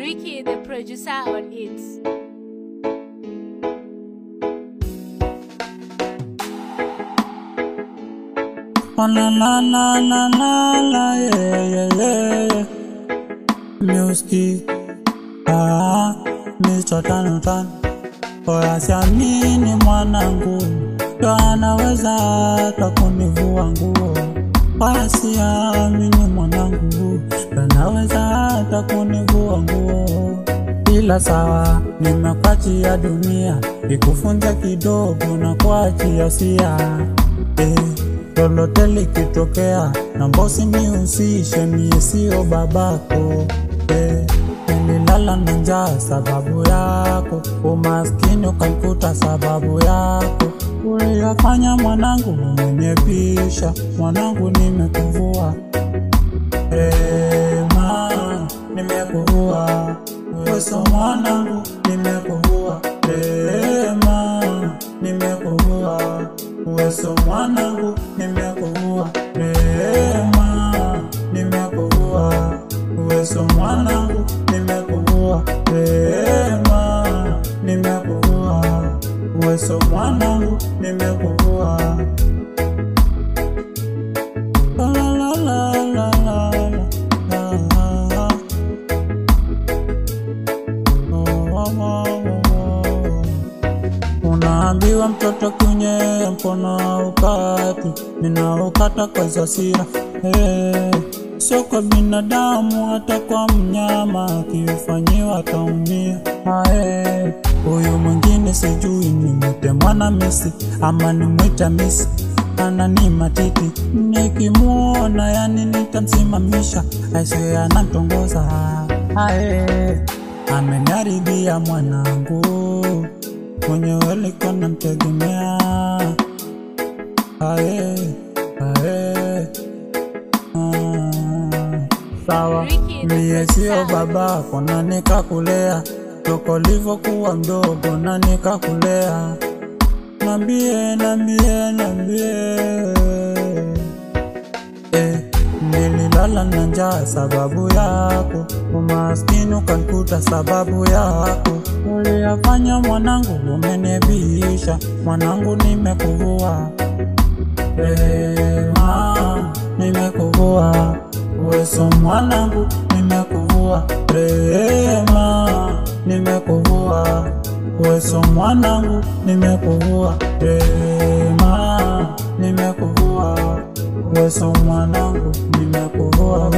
Ricky, the producer on it. La la la la la la, yeah, yeah. Music, Mr. Tanutan. Oya siamini mwanangu, ndo anaweza hata kunivua nguo. Oya siamini mwanangu, ndo anaweza hata kunivua nguo. Ila sawa, nimekuachia dunia, ikufunza kidogo na kuachia sia. Lolote likitokea, na bosi nihusishe, mie sio babako. Nililala na njaa sababu yako, umaskini ukanikuta sababu yako. Uliyafanya mwanangu umenipisha, mwanangu nimekuvua. Nimekuvua, weso mwanangu nimekuvua. Nimekuvua, weso mwanangu nimekuvua. Nimekuvua, weso mwanangu nimekuvua. Nimekuvua, weso mwanangu nimekuvua. La la la la la la. Unaambiwa mtoto kunye mkono ukati, ninaukata kwa hasira. Sio kwa binadamu, hata kwa mnyama, kifanyiwa taumia. Huyu mwingine sijui nimwite mwana misi ama nimwita misi, anani matiti. Nikimuona yani nitamsimamisha, aise anatongoza. Ameniharibia mwanangu, mwenyewe liko namtegemea. Sawa, mie sio babako na nikakulea, toko livo kuwa mdogo na nikakulea. Nambie nililala na njaa sababu yako, umaskini ukanikuta sababu yako. Uliyafanya mwanangu umenibisha, mwanangu nimekuvua. Nimekuvua, weso mwanangu nimekuvua. Nimekuvua, weso mwanangu nimekuvua. Nimekuvua, weso mwanangu nimekuvua.